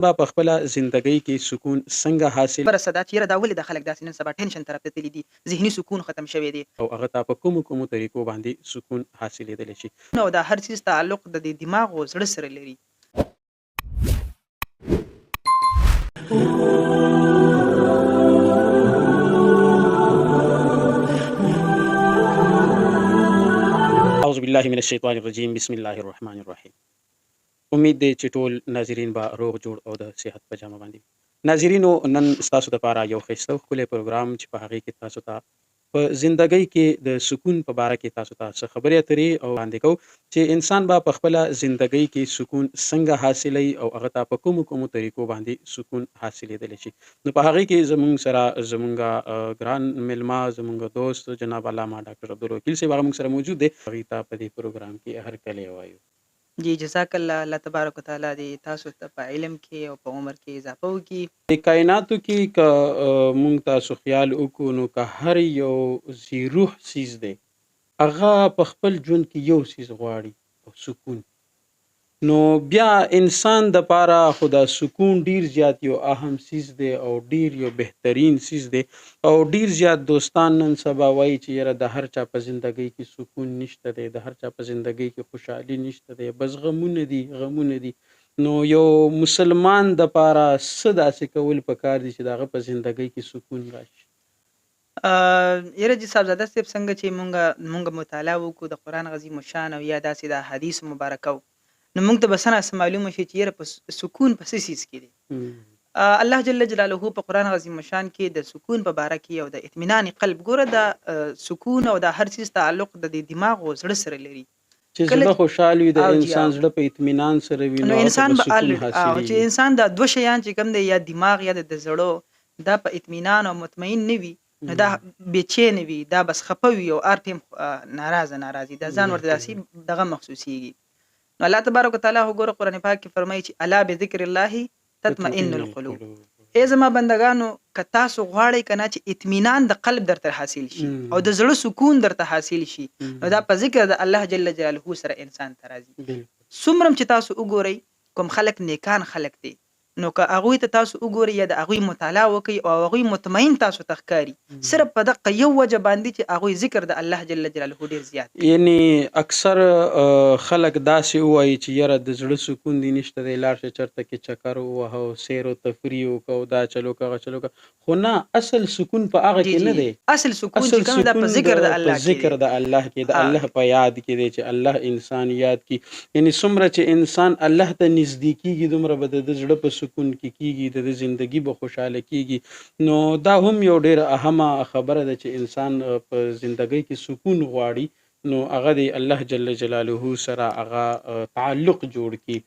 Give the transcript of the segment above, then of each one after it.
به په خپله زندګۍ کې سکون څنګه حاصل خبره څه ده چې یاره دا ولې دا خلک داسې نن سبا ټینشن طرف ته تللي دي، ذهني سکون ختم شوی دی او هغه ته په کومو طریقو باندې سکون حاصلېدلی شي. او دا هر چیز تعلق د دې دماغ او زړه سره لري. اعوذ بالله من الشیطان الرجیم بسم الله الرحمن الرحیم. امید دی چې ټول ناظرین به روغ جوړ او د صحت په جامه باندې وي. ناظرینو، نن ستاسو دپاره یو ښایسته او ښکلی پروګرام چې په هغې کې تاسو ته په زندګۍ کې د سکون په باره کې تاسو ته څه خبرې اترې او وړاندې کوو چې انسان به په خپله زندګۍ کې سکون څنګه حاصلوي او هغه ته په کومو طریقو باندې سکون حاصلېدلی شي. نو په هغې کې زموږ سره زموږ ګران مېلمه، زموږ دوست جناب علامه ډاکټر عبدالوکیل صاحب هغه موږ سره موجود دی. هغوی ته په دې پروګرام کې هرکلی وایو. جی جزاک الله. الله تبارک وتعالی دې تاسو ته په علم کې او په عمر کې اضافه وکړي. د کائناتو کې که موږ تاسو خیال وکړو نو که هر یو ذی روح څیز دی هغه په خپل ژوند کې یو څیز غواړي او سکون. نو بیا انسان دپاره خو دا سکون ډیر زیات یو اهم څیز دی او ډیر یو بهترین څیز دی او ډیر زیات دوستان نن سبا وایي چې یاره د هر چا په زندګۍ کې سکون نشته دی، د هر چا په زندګۍ کې خوشحالي نشته دی، بس غمونه دي. نو یو مسلمان دپاره څه داسې کول پکار دي چې د هغه په زندګۍ کې سکون راشي؟ یاره جی صاحبزاده صاحب څنګه چې مونږ مطالعه وکړو د قرآن عظیم الشان او یا داسې د حدیث مبارکو، نو مونږ ته به څه ناڅه معلومه شي چې یاره په سکون په څه څیز کې دی. الله جل جلاله په قرآن عظیم الشان کې د سکون په باره کې او د اطمینان قلب، ګوره د سکون او د هر چیز تعلق د دې دماغ او زړه سره لري. چې کله زړه خوشحال وي، د او جی انسان زړه په اطمینان سره وي، نو نو هغه ته انسان به به سکون چې حاصلېږي. انسان دا دوه شیان چې کوم دی، یا دماغ یا د زړه، دا په اطمینان او مطمئن نه وي نو دا بېچین وي، دا بس خفه وي او هر ټیم ناراضي، دا ځان ورته داسې دغه محسوسیږي. نو الله تبارک وتعالی ګوره قرآن پاک کې فرمایي چې الا بذکر الله تطمئن القلوب. ای زما بندگانو، که تاسو غواړئ که نه چې اطمینان د قلب درته حاصل شي او د زړه سکون درته حاصل شي، نو دا په ذکر د الله جل جلاله سره انسان ته راځي. څومره چې تاسو وګورئ کوم خلک نیکان خلک دي، نو که هغوی ته تاسو وګورئ یا د هغوی مطالعه وکړئ او هغوی مطمئن تاسو ته ښکاري، صرف په دغه یو وجه باندې چې هغوی ذکر د الله جل جلاله ډېر زیات کوي. یعنې اکثر خلک داسې ووایي چې یاره د زړه سکون دې نشته دی، لاړ شه چېرته کې چکر ووهه او سیر و تفریح وکړه او دا چلو که هغه چلو که، خو نه، اصل سکون په هغه جی کې نه جی دی. اصل سکون اصل چې کوم دا په سکون ذکر د الله په کې ذکر دی. د الله کې، د الله په یاد کې دی چې الله انسان یاد کړي. یعنې څومره چې انسان الله ته نږدې کېږي دومره به د ده زړه په سکون کې کېږي، د ده زندګي به خوشحاله کېږي. نو دا هم یو ډېره اهمه خبره ده چې انسان په زندګۍ کې سکون غواړي نو هغه د الله جل جلاله سره هغه تعلق جوړ کړي.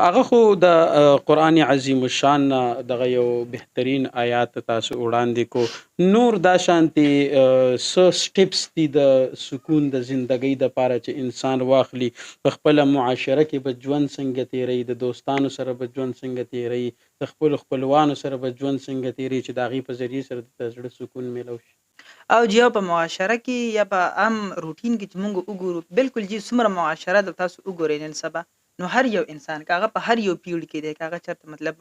هغه خو د قرآن عظیم الشان نه دغه یو بهترین آیات تاسو وړاندې کو. نور دا شانتې څه سټیپس دي د سکون د زندګۍ دپاره چې انسان واخلي؟ په خپله معاشره کې به ژوند څنګه تیروي، د دوستانو سره به ژوند څنګه تیروي، د خپلو خپلوانو سره به ژوند څنګه تیروي چې د هغې په ذریعې سره د زړه سکون میلو شي؟ او جی په معاشره کې یا په عام روټین کې چې مونږ وګورو، بالکل جی څومره معاشره د تاسو وګورئ نن سبا، نو هر یو انسان که هغه په هر یو پیړ کې دی، که هغه چېرته مطلب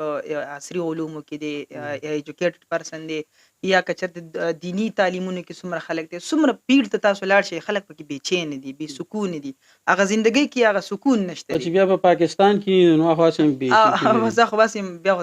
عصري علومو کې دی یا ایجوکیټډ پرسن دی، یا که چېرته دیني تعلیمونو کې څومره خلک دی، څومره پیړ ته تاسو لاړ شئ خلک پکې بېچین دي، بې سکون دي، هغه زندګۍ کې هغه سکون نشته دی. چې بیا په پاکستان کې نو خو هسې بې زه خو بس یم بیا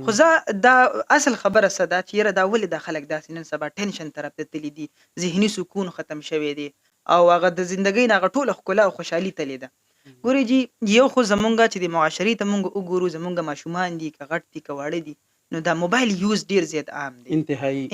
خو زه دا اصل خبره څه ده چې یاره دا ولې دا خلک داسې نن سبا ټینشن طرف ته تللي دي، ذهني سکون ختم شوی دی او هغه د زندګۍ نه هغه ټوله ښکلا او خوشحالي تللې ده. ګورئ جی یو خو زمونږ چې د معاشرې ته مونږ وګورو، زمونږ ماشومان دي که غټ دي که واړه دي، نو دا موبایل یوز ډېر زیات عام دی،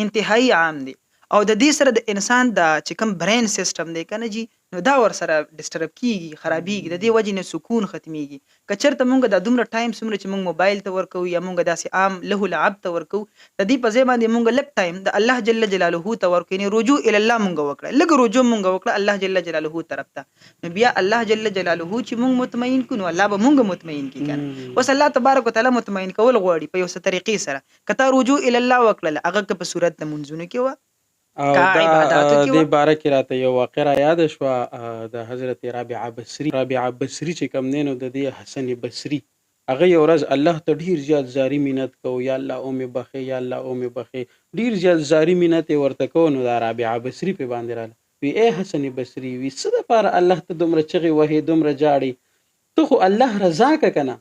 انتهایی عام دی او د دې سره د انسان د چې کوم برین سیسټم دی که نه جی، نو دا ورسره ډسټرب کېږي، خرابېږي، د دې وجې نه سکون ختمېږي. که چېرته مونږ دا دومره ټایم څومره چې مونږ موبایل ته ورکوو یا مونږ داسې عام لهو لعب ته ورکوو، د دې په ځای باندې مونږ لږ ټایم د الله جل جلاله ته ورکوو، یعنې رجوع الله مونږ وکړه، لږ رجوع مونږ وکړه الله جل جلاله طرف ته، نو بیا الله جل جلاله چې مونږ مطمئن کړو نو الله به مونږ مطمئن کړي که نه. اوس الله تبارک وتعالی مطمئن کول غواړي په یو څه طریقې سره. که تا رجوع الله وکړله، هغه که په صورت د منځونو کې وه، او که دا عباداتو کې دې وه. باره کې راته یو واقعه یاده شوه د حضرت رابعه بصري چې کوم دی نو د دې حسن بصري هغه یو ورځ الله ته ډیر زیات زاری منت کو، یا الله او مې بخې، یا الله او مې بخې، ډیر زیات زاری منت یې ورته کو. نو دا رابعه بصري په باندې رااله، وی اے حسن بصري، وی څه دپاره الله ته دومره چغې وهې، دومره جاړې؟ ته خو الله رضا که کنه،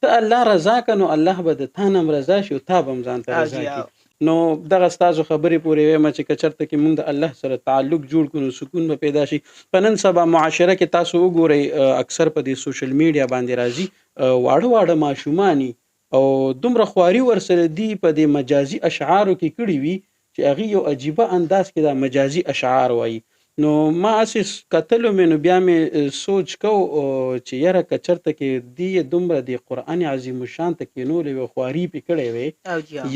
ته الله رضا که نو الله به د تا نه هم رضا شي او تا به هم ځان ته رضا کړي. نو دغه ستاسو خبرې پورې وایم چې که چېرته کې موږ د الله سره تعلق جوړ کړو نو سکون به پیدا شي. په نن سبا معاشره کې تاسو وګورئ اکثر په دې سوشل میډیا باندې راځي واړه واړه ماشوماني او دومره خواري ورسره دي په دې مجازي اشعارو کې کړي وي چې هغې یو عجیبه انداز کې دا مجازي اشعار وایي. نو ما هسې کتلو مې نو بیا مې سوچ کو چې یاره که چېرته کې دې دومره د قرآن عظیم الشان ته کښېنولې وې، خواري پې کړی وې،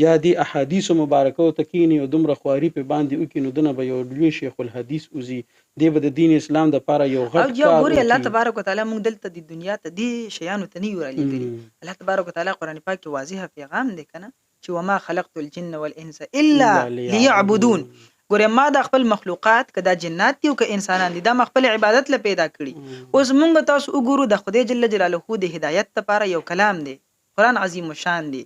یا دې احادیثو مبارکو ته کښېني او دومره خواري پې باندې وکړي، نو دنه به یو لوی شیخ الحدیث وځي، دې به د دین اسلام دپاره یو غټ کار ګورې الله وکړي. تبارک وتعالی موږ دلته د دنیا ته دې شیانو ته نه یو رالیږلي. الله تبارک وتعالی قرآن پاک کې واضحه پیغام دی که نه چې وما خلقت الجن والانس الا لیعبدون. ګوره ما د خپل مخلوقات که دا جنات دي او که انسانان دي دا ما خپل عبادت له پیدا کړي. اوس مونږ تاسو وګورو د خدای جل جلاله د هدایت لپاره یو کلام دی، قرآن عظیم الشان دی.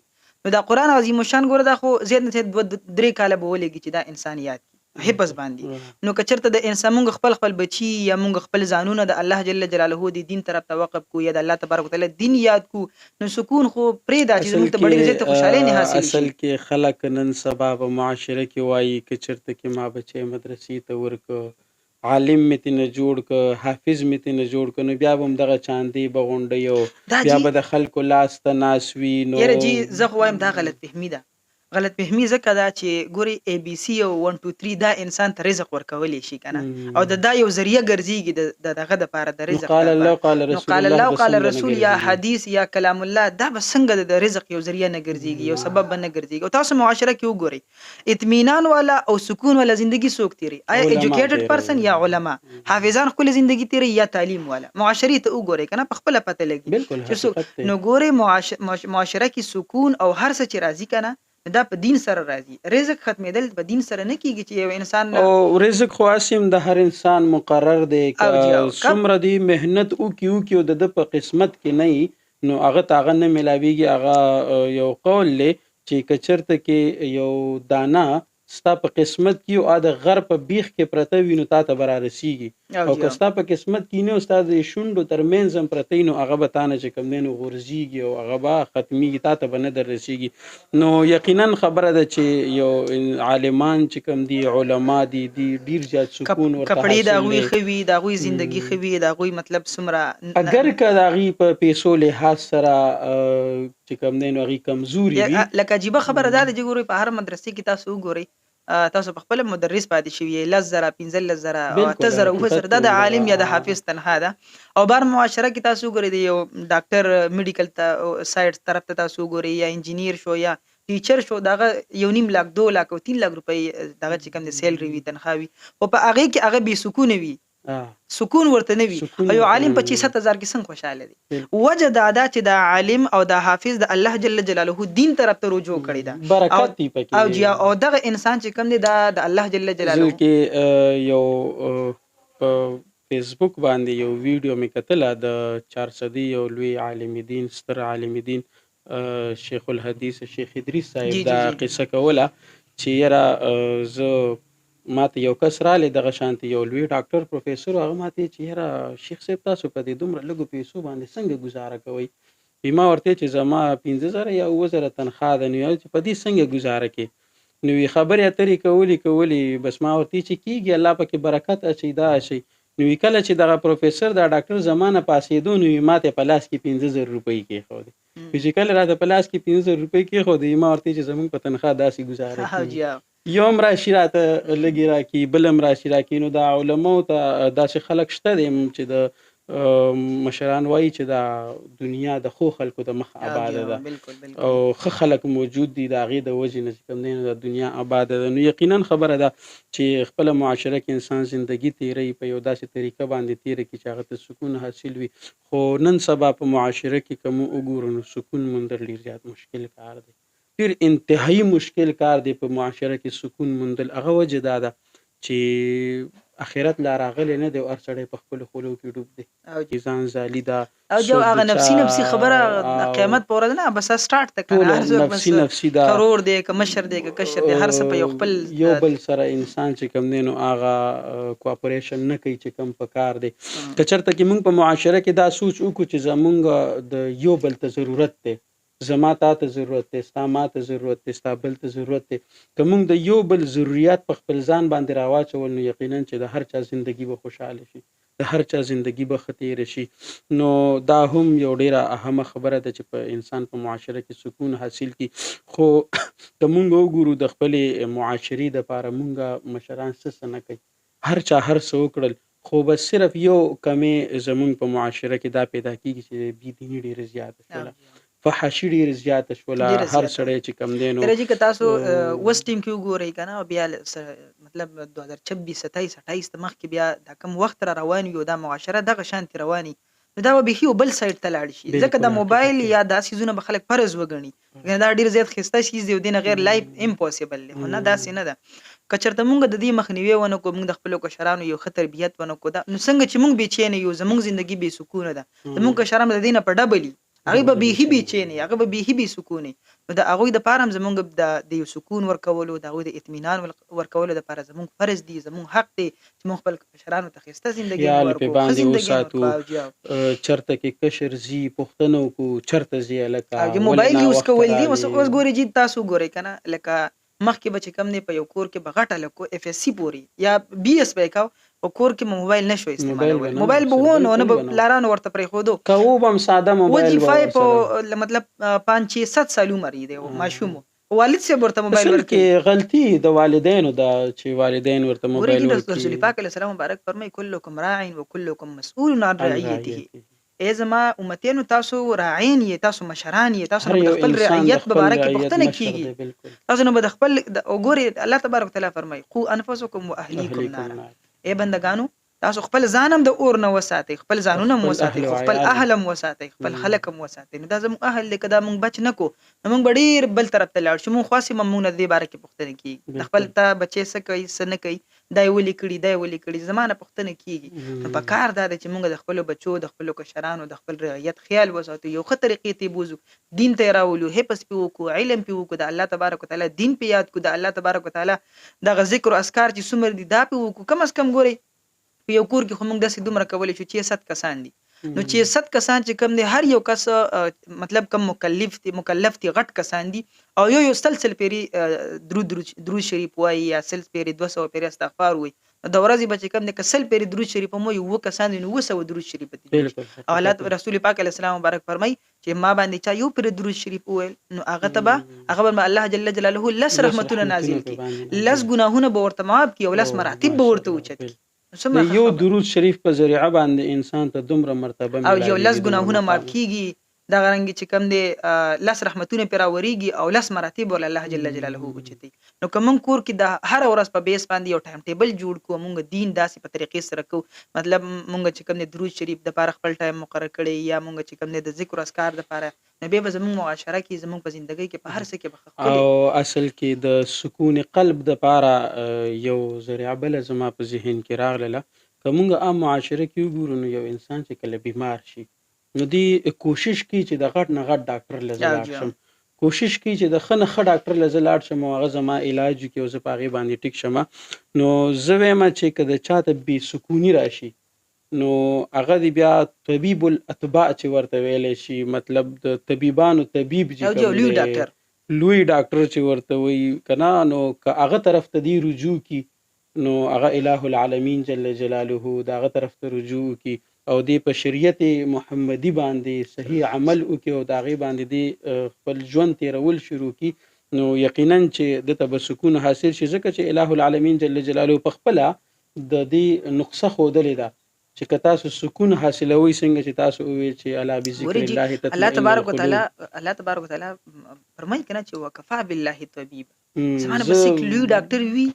نو دا قرآن عظیم الشان ګوره دا خو زیات نه زیات 2-3 کاله به ولګي چې دا انسان یاد کړي حفظ باندې. نو که چېرته د انسان مونږ خپل بچي یا مونږ خپل ځانونه د الله جل جلاله د دین طرف ته وقف کو یا د الله تبارک وتعالی دین یاد کو، نو سکون خو پرېږده چې زموږ ته ډېرې زیاتې خوشحالۍ نه حاصلې شي. اصل کې خلک نن سبا په معاشره کې وایي که چېرته کې ما بچی مدرسې ته ورکه، عالم مې ترېنه جوړ که، حافظ مې ترېنه جوړ که، نو بیا به هم دغه چاندې به غونډوي او بیا به د خلکو لاس ته ناست وي. نو یاره جي زه خو وایم دا غلط فهمي ده. غلط فهمي ځکه ده چې ګوري اے بي سي او 1 2 3 دا انسان ته رزق ورکولی شي که نه، او د دا یو ذریعه ګرځېږي د دغه دپاره د رزق قال الله قال نو رسول قال الله الله به قال څنګه نه رسول یا ګرځېږي؟ حدیث یا کلام الله دا به څنګه د رزق یو ذریعه نه ګرځېږي، یو سبب به نه ګرځېږي. او تاسو معاشره کې وګورئ اطمینان والا او سکون والا زندگی څوک تیری؟ آیا علما ایجوکیټډ تیروي. پرسن یا علما؟ حافظان خپل زندگی تیری یا تعلیم والا؟ معاشرې ته وګورئ که نه په خپله پته لګي بالکل چې څوک. حقیقت دی. نو ګورئ معاشره کې سکون او هر څه چې راځي که نه دا په دین سره راځي. رزق ختمېدل په دین سره نه کېږي چې یو انسان او رزق خو هسې هم د هر انسان مقرر دی، او جي که او څومره دی محنت وکړي او د ده په قسمت کې نه وي نو هغه ته هغه نه میلاویږي. هغه یو قول دی چې که چېرته کې یو دانه ستا په قسمت کې او د غر په بیخ کې پرته وي نو تا ته به رارسېږي، او که ستا په قسمت کې نه او ستا د شونډو تر منځ هم پرته وي نو هغه به تا نه چې کوم دی نو غورځېږي او هغه به ختمېږي، تا ته به نه در رسېږي. نو یقینا خبره ده چې یو عالمان چې کوم دي علما دي ډېر زیات سکون ورته کپړې د حاصل هغوی دی. ښه وي، د هغوی زندګي ښه وي، د هغوی مطلب څومره اگر که د هغې په پیسو لحاظ سره چې کوم دی نو هغې کمزوري وي. لکه عجیبه خبره دا ده چې ګورئ په هر مدرسې کې تاسو وګورئ تاسو په خپله مدرس پاتې شوي یې 10,000 15,000 او 8,000 9,000 دا د عالم یا د حافظ تنها ده. او بهر معاشره کې تاسو وګورئ د یو ډاکټر میډیکل سایډ طرف ته تاسو وګورئ یا انجینیر شو یا ټیچر شو، دغه 1.5 لاک 2 لاک او 3 لاک روپۍ دغه چې کوم د سیلري وي تنخوا وي، خو په هغې کې هغه بې سکونه وي، سکون ورته نه وي. او یو عالم په 6-7,000 کې څنګه خوشحاله دی؟ وجه دا ده چې د عالم او د حافظ د الله جل جلاله دین طرف ته رجوع کړی ده، برکت دی پکې. او جیا او دغه انسان چې کوم دی دا د الله جل جلاله. زه کې یو په فیسبوک باندې یو ویډیو مې کتله د 400 یو لوی عالم دین ستر عالم دین شیخ الحدیث شیخ ادریس صاحب دا قصه کوله چې یاره زه ماته یو کس رالی دغه شانتې یو لوی ډاکټر پروفیسر، هغه ماته چې یاره شیخ صاحب تاسو په دې دومره لږو پیسو باندې څنګه ګزاره کوئ؟ ما ورته چې زما 15,000 یا 7,000 تنخوا ده، نو چې په دې څنګه ګزاره کې؟ نو خبرې اترې کولې بس ما ورته چې کېږي الله پکې برکت اچوي دا اچوي. نو کله چې دغه پروفیسر دا ډاکټر زمانه پاسېدو نو ماته په لاس کې 15,000 روپۍ کېښودې. چې کله راته په لاس کې 15,000 روپۍ کېښودې ما ورته چې زموږ په تنخوا داسې ګزاره کېږي، یو هم راشي راته لږې راکړي بل هم راشي راکړي. نو د علماو ته داسې خلک شته دی چې د مشران وایي چې دا دنیا د ښو خلکو د مخ آباده ده او ښه خلک موجود دي، د هغې د وجې نه چې کوم دی نو د دنیا آباده ده. نو یقینا خبره ده چې خپله معاشره کې انسان زندگی تیروي په یو داسې طریقه باندې تیره کړي چې هغه ته سکون حاصل وي. خو نن سبا په معاشره کې که موږ وګورو نو سکون موندل ډېر زیات مشکل کار دی، ډېر انتهایی مشکل کار دی په معاشره کې سکون موندل. هغه وجه دا ده چې اخرت لا راغلی نه دی او هر سړی په خپلو خولو کې ډوب دی او چې ځان ځالي ده او جو سود هغه د چا نفسي خبره د او قیامت په ورځ نه بس سٹارټ ته کنه ټول هر څوک بس نفسي ده کرور دی که مشر دی که کشر دی هر څه په یو خپل یو بل سره انسان چې کوم دی نو هغه کوآپریشن نه کوي چې کوم په کار دی که چېرته کې موږ په معاشره کې دا سوچ وکړو چې زمونږ د یو بل ته ضرورت دی زما تا ته ضرورت دی ستا ما ته ضرورت دی ستا بل ته ضرورت دی که موږ د یو بل ضرورت په خپل ځان باندې راواچول نو یقینا چې د هر چا زندگی به خوشحاله شي د هر چا زندگی به ښه تېره شي نو دا هم یو ډیره اهمه خبره ده چې په انسان په معاشره کې سکون حاصل کړي خو که موږ وګورو د خپلې معاشرې دپاره موږ مشران څه نه کوي هر چا هر څه وکړل خو بس صرف یو کمې زمونږ په معاشره کې دا پیدا کیږي چې بېدیني ډېره زیاته شوله فحاشي ډېره زیاته شوله هر سړی چې کم دی نو درجه که تاسو وس ټیم کې وګورئ کنه او بیا مطلب 2026 27 28 ته مخکې بیا دا کم وخت را روان یو دا معاشره دغه شانتي رواني نو دا به بیخي بل سایډ ته لاړ شي ځکه د موبایل یا دا سیزونه به خلک فرض وګڼي دا ډیر زیات خسته شي دی دینه غیر لایف امپوسیبل نه دا سینه ده کچرته مونږ د دې مخنیوي ونه کو مونږ د خپل کشرانو یو خطر بیت ونه کو دا نو څنګه چې مونږ به چینه یو زمونږ ژوندۍ به سکون ده مونږ کشرانو د دینه په ډبلی هغه به بیخي به چینه هغه به بیخي به سکوني نو د هغه د پاره زمونږ د یو سکون ورکولو د هغه د اطمینان ورکولو د پاره زمونږ فرض دی زمونږ حق دی چې مونږ خپل کشرانو ته خسته ژوندۍ ورکو باندې وساتو چرته کې کشر زی پښتنو کو چرته زی لکه او موبایل یوز کول دي اوس ګوري جی تاسو ګوري کنه لکه مخکې به چې کم دی په یو کور کې به غټه لکو اف اس سی پوري یا بي اس به کاو او کور کې موبایل نشو استعمالول موبایل به ونه نه لارانو ورته پرې خودو کوو بم ساده موبایل وظیفه په مطلب 5 6 7 سالو مری دی ماشوم والد سے ورته موبایل ورکړي غلطي د والدینو دا چې والدین ورته موبایل ورکړي رسول پاک علیه السلام مبارک فرمای کلکم راع وکلکم مسئول عن رعیته ای زما امتینو تاسو راعین یې تاسو مشران یې تاسو د خپل رعیت مبارک پښتنه کیږي تاسو نو د خپل وګوري الله تبارک وتعالى فرمای خو انفسکم واهلیکم نار ای بندگانو تاسو خپل ځانم د اور نه وساتئ خپل ځانونه مو وساتئ خپل اهلم وساتئ خپل خلکم وساتئ نو دا زموږ اهل لیک دا مونږ بچ نکو نو مونږ ډیر بل طرف ته لاړ شو مونږ خاصه مونږ نه دی باره کې پښتنه کیږي خپل ته بچي څه کوي څه نه کوي دای ولي کړي زمانه پښتنه کیږي نو په کار دا چې مونږ د خپل بچو د خپل کشرانو د خپل رعیت خیال وساتو یو خطر طریقې ته بوزو دین ته راولو هپس پیو کو علم پیو کو د الله تبارک وتعالى دین په یاد کو د الله تبارک وتعالى د ذکر او اذکار چې سمر دي دا پیو کو کم از کم ګوري یو کور کې خو موږ داسې دومره کولی شو چې 100 کسان دي نو چې 100 کسان چې کم دي هر یو کس مطلب کم مکلف دي غټ کسان دي او یو سلسل پیری درود شریف وایي یا سل پیری 200 پیری استغفار وایي د ورځې بچ کم دي کسل پیری درود شریف مو یو کسان دي نو 200 درود شریف دي او الله رسول پاک علیه السلام مبارک فرمای چې ما باندې چا یو پیری درود شریف وایي نو هغه تبا هغه الله جل جلاله لس رحمتونه نازل کی لس گناهونه به ورته معاف کی او لس مراتب به ورته اوچت یو درود شریف په ذریعہ باندې انسان ته دومره مرتبه او یو لس گناهونه معاف کیږي دا غرنګ چې کم دی لس رحمتونه پر اوریږي او لس مراتب ول الله جل جلاله اوچتي نو کوم کور کې د هر ورځ په بیس باندې یو ټایم ټیبل جوړ کو مونږ دین داسې په طریقې سره کو مطلب مونږ چې کم دی درود شریف د پاره خپل ټایم مقرر کړي یا مونږ چې کم دی د ذکر اذکار د پاره نو به زموږ معاشره کې زموږ په ژوندۍ کې په هر څه کې بخښل او اصل کې د سکون قلب د پاره یو ذریعہ بل زما په ذهن کې راغله کومه عام معاشره کې وګورو نو یو انسان چې کله بیمار شي نو دی کوشش کوي چې د غټ نه غټ ډاکټر لزلاړ شم کوشش کوي چې د خنه خ ډاکټر لزلاړ شم او هغه زما علاج کوي او زه په هغه باندې ټیک شم نو زه وایم چې کله چاته بي سکونی راشي نو هغه دی بیا طبيب الاتباع چې ورته ویل شي مطلب د طبيبانو طبيب چې لوی ډاکټر چې ورته وي کنا نو هغه طرف ته دی رجوع کی نو هغه الہ العالمین جل جلاله دا هغه طرف ته رجوع کی او دی په شریعت محمدی باندې صحیح عمل وکي او دا غي باندې دی خپل ژوند تیرول شروع کی نو یقینا چې د تب سکون حاصل شي ځکه چې الہ العالمین جل جلاله په خپل د دې نقصه خودلې ده چې تاسو سکون حاصلوي څنګه چې تاسو وی چې الا بذکر الله تطمئن الله تبارک وتعالى فرمایي کنه چې وکفا بالله طبيب زمانه بسیک لوی ډاکټر وی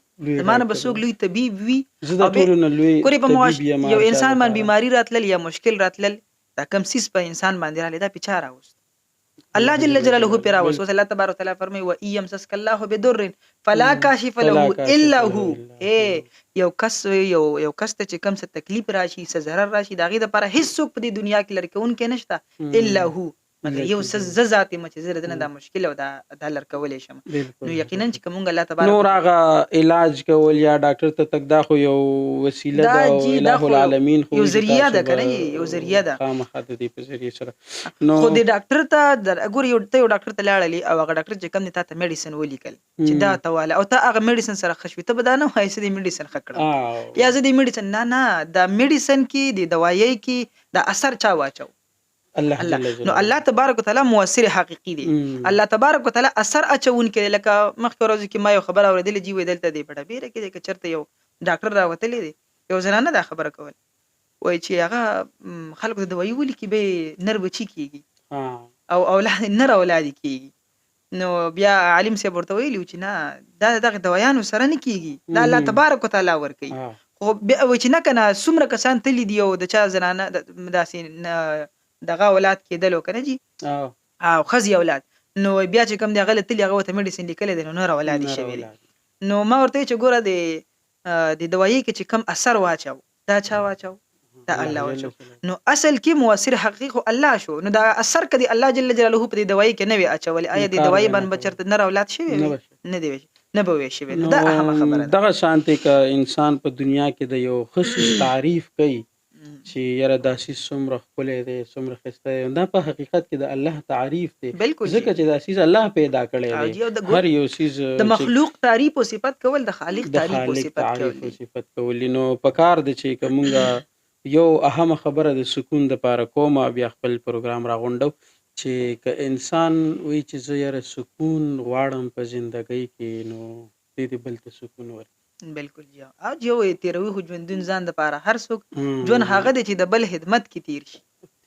زمانه بسوک لوی طبيب وی زدا ټولنه لوی طبيب یو انسان باندې بیماری راتلل یا مشکل راتلل دا کم سیس په انسان باندې رااله دا پچاره اوست الله جل جلاله پہ راوس بالکل. الله تبارک وتعالی فرمایي و ايمسسک الله بدر فلا کاشف فلا له کاشف الا له هو. الا هو. یو کس ته چې کوم څه تکلیف راشي څه ضرر راشي دا غي د پر هیڅ څوک په دې دنیا کې لړکونکې نشته الا هو مگر یو څه ذات مچ زره دنه دا مشکل او دا لړکولې شم. بالکل. نو یقینا چې کوم الله تبارک نور هغه علاج کول یا ډاکټر ته تک دا خو یو وسیله دا ده او جی دا الٰه خو العالمین خو یو ویلي ذریعہ تاسو ده به کنه یو ذریعہ ده خامخا د دې په ذریعې سره نو خو د ډاکټر ته در اګور یو ته یو ډاکټر ته لاړلی او هغه ډاکټر چې کوم نه ته میډیسن ولیکل چې دا تواله او ته هغه میډیسن سره خښوي ته به دا نه وایي چې د میډیسن خکړم یا زه د میډیسن نه دا میډیسن کې د دوايي کې دا اثر چا واچو الله جل جلاله. نو الله تبارک وتعالى مؤثر حقيقي دی. الله تبارک وتعالى اثر اچون کې لکه مخکې ورځ کې ما یو خبر اوریدل جی وې دلته دی پټه بیره کې چې چرته یو ډاکټر راوتلی دی یو زنانه دا خبره کول وای چې هغه خلکو د دوايي ولیکي به نر بچی کیږي او اولاد نر اولاد کیږي نو بیا عالم صاحب ورته ویلی چې نه دا دغه دوايانو سره نه کیږي دا الله تبارک وتعالى ور کوي خو بیا و چې نه کنه څومره کسان تللی دی او د چا زنانه داسې دغه اولاد کېدل کنه جی او خزي اولاد نو بیا چې کوم دی غلط تلی هغه ته میډیسن لیکل دي نو نور اولاد شوی دي نو ما ورته چې ګوره د دوايي کې چې کم اثر واچو دا چا واچو دا الله واچو نو اصل کې مؤثر حقیقي الله شو نو دا اثر کدي الله جل جلاله په دې دوايي کې نه وی اچول آیا د دوايي باندې بچرته نور اولاد شوی نه دی نه به وي شوی دا اهم خبره ده دغه شانتي ک انسان په دنیا کې د یو خصوص تعریف کوي چې یاره داسې څومره ښکلی دی څومره ښایسته دی دا په حقیقت کې د الله تعریف دی ځکه چې دا څیز الله پیدا کړی دی هر یو څیز د مخلوق تعریف او صفت کول د خالق تعریف او صفت کول نو پکار دی چې کومه یو اهم خبره د سکون د پاره کومه بیا خپل پروګرام راغونډو چې که انسان وی چې زه یاره سکون غواړم په زندګۍ کې نو دې بل ته سکون ورکړي بالکل جی او جو تیروي خو ژوندون ځان د پاره هر څوک ژوند هغه د چې د بل خدمت کې تیر شي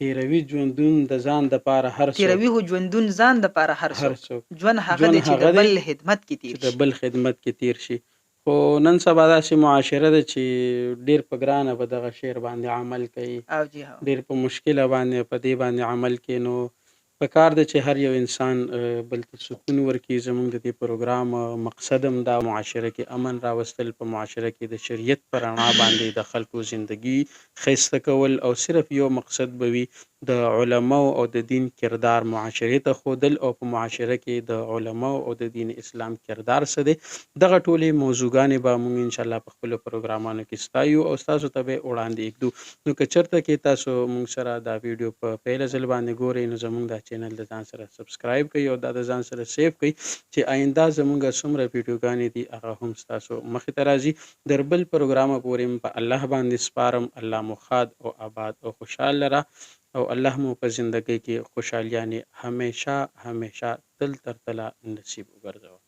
تیروي ژوندون د ځان د پاره هر څوک تیروي خو ژوندون ځان د پاره هر څوک ژوند هغه د چې د بل خدمت کې تیر شي د بل خدمت کې تیر شي خو نن سبا داسې معاشره ده چې ډیر په ګرانه به دغه شعر باندې عمل کوي او جی ډیر په مشکله باندې په دې باندې عمل کوي نو پکار دی چې هر یو انسان بل ته سکون ورکړي زموږ د دې پروګرام مقصد هم دا معاشره کې امن راوستل په معاشره کې د شریعت په رڼا باندې د خلکو زندگی ښایسته کول او صرف یو مقصد به وي د علماو او د دین کردار معاشرې ته ښودل او په معاشره کې د علماو او د دین اسلام کردار څه دی دغه ټولې موضوعګانې به موږ انشاءالله په خپلو پروګرامانو کې ستایو او ستاسو ته به وړاندې ږدو نو که چېرته کې تاسو موږ سره دا ویډیو په پیله ځل باندې ګورئ نو زموږ دا چینل د ځان سره سبسکرایب کړئ او دا د ځان سره سیو کړئ چې آینده زموږ څومره ویډیوګانې دي هغه هم ستاسو مخې ته راځي در بل پروګرامه پورې په الله باندې سپارم الله مو ښاد او آباد او خوشحال لره او الله مو په زندګۍ کې خوشحالیانې همیشه تل تر تله نصیب وګرځوه